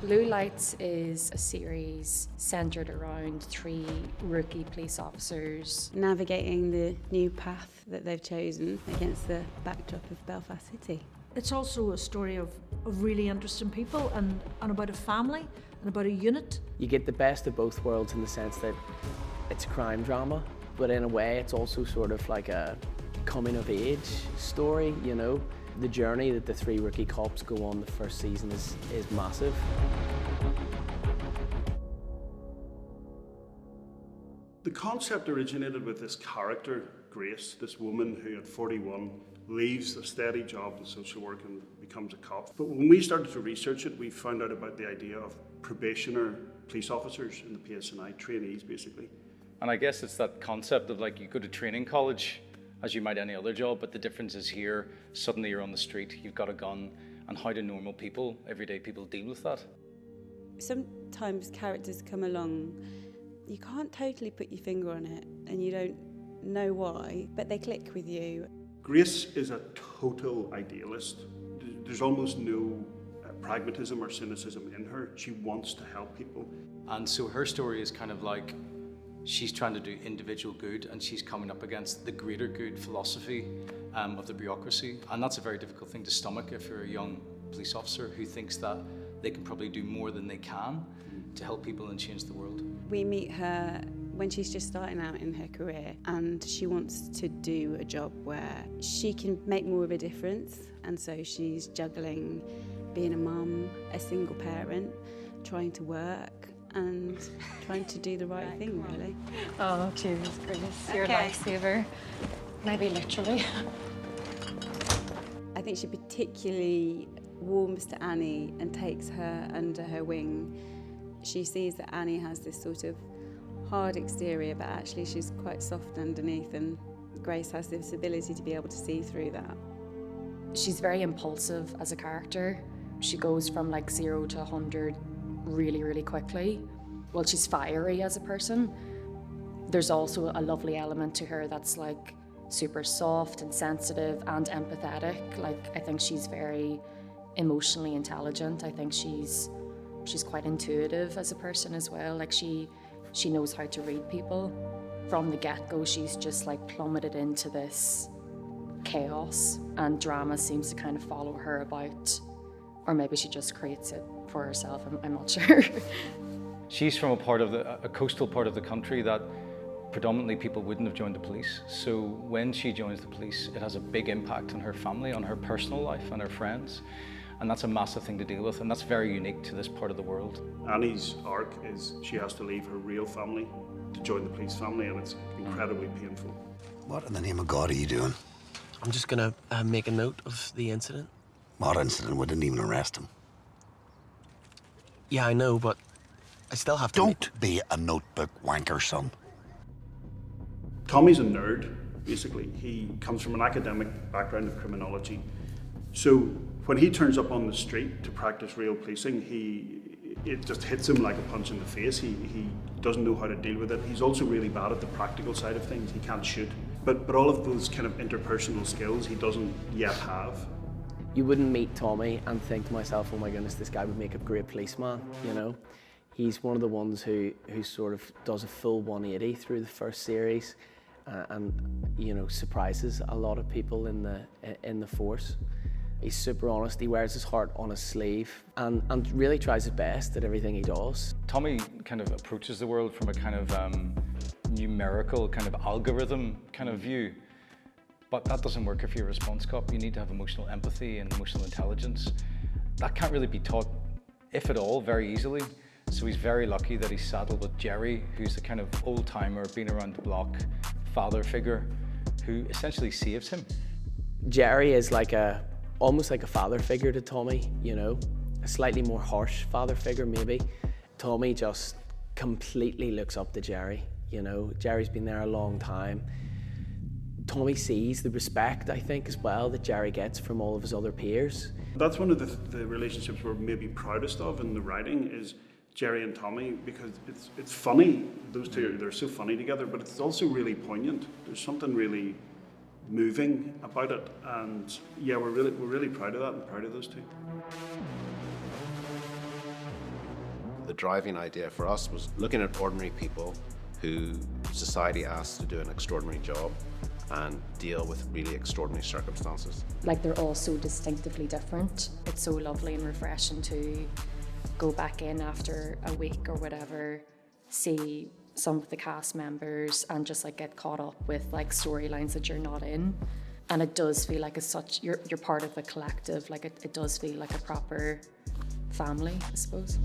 Blue Lights is a series centred around 3 rookie police officers navigating the new path that they've chosen against the backdrop of Belfast City. It's also a story of really interesting people and about a family and about a unit. You get the best of both worlds in the sense that it's a crime drama, but in a way it's also sort of like a coming of age story, you know. The journey that the 3 rookie cops go on the first season is massive. The concept originated with this character, Grace, this woman who at 41 leaves a steady job in social work and becomes a cop. But when we started to research it, we found out about the idea of probationer police officers in the PSNI, trainees basically. And I guess it's that concept of like you go to training college as you might any other job, but the difference is here, suddenly you're on the street, you've got a gun, and how do normal people, everyday people deal with that? Sometimes characters come along, you can't totally put your finger on it, and you don't know why, but they click with you. Grace is a total idealist. There's almost no pragmatism or cynicism in her. She wants to help people. And so her story is kind of like, she's trying to do individual good and she's coming up against the greater good philosophy of the bureaucracy. And that's a very difficult thing to stomach if you're a young police officer who thinks that they can probably do more than they can to help people and change the world. We meet her when she's just starting out in her career and she wants to do a job where she can make more of a difference. And so she's juggling being a mum, a single parent, trying to work, and trying to do the right thing, really. Oh, Jesus Christ, you're a lifesaver. Maybe literally. I think she particularly warms to Annie and takes her under her wing. She sees that Annie has this sort of hard exterior, but actually she's quite soft underneath, and Grace has this ability to be able to see through that. She's very impulsive as a character. She goes from like 0 to 100 really, really quickly. Well, she's fiery as a person. There's also a lovely element to her that's like super soft and sensitive and empathetic. Like, I think she's very emotionally intelligent. I think she's quite intuitive as a person as well. Like she knows how to read people. From the get-go, she's just like plummeted into this chaos, and drama seems to kind of follow her about, or maybe she just creates it for herself, I'm not sure. She's from a coastal part of the country that predominantly people wouldn't have joined the police. So when she joins the police, it has a big impact on her family, on her personal life, and her friends. And that's a massive thing to deal with, and that's very unique to this part of the world. Annie's arc is she has to leave her real family to join the police family, and it's incredibly painful. What in the name of God are you doing? I'm just gonna make a note of the incident. What incident? We didn't even arrest him. Yeah, I know, but I still have to... Don't be a notebook wanker, son. Tommy's a nerd, basically. He comes from an academic background of criminology. So when he turns up on the street to practice real policing, it just hits him like a punch in the face. He doesn't know how to deal with it. He's also really bad at the practical side of things. He can't shoot. But all of those kind of interpersonal skills he doesn't yet have. You wouldn't meet Tommy and think to myself, oh my goodness, this guy would make a great policeman, you know? He's one of the ones who sort of does a full 180 through the first series and you know, surprises a lot of people in the force. He's super honest, he wears his heart on his sleeve and really tries his best at everything he does. Tommy kind of approaches the world from a kind of numerical, kind of algorithm kind of view. But that doesn't work if you're a response cop. You need to have emotional empathy and emotional intelligence. That can't really be taught, if at all, very easily. So he's very lucky that he's saddled with Jerry, who's the kind of old-timer, been around the block father figure, who essentially saves him. Jerry is like almost like a father figure to Tommy, you know? A slightly more harsh father figure, maybe. Tommy just completely looks up to Jerry, you know? Jerry's been there a long time. Tommy sees the respect, I think, as well, that Jerry gets from all of his other peers. That's one of the relationships we're maybe proudest of in the writing is Jerry and Tommy, because it's funny. Those two, they're so funny together, but it's also really poignant. There's something really moving about it, and yeah, we're really proud of that and proud of those two. The driving idea for us was looking at ordinary people who society asks to do an extraordinary job and deal with really extraordinary circumstances. Like, they're all so distinctively different. It's so lovely and refreshing to go back in after a week or whatever, see some of the cast members and just like get caught up with like storylines that you're not in. And it does feel like you're part of the collective. Like it does feel like a proper family, I suppose.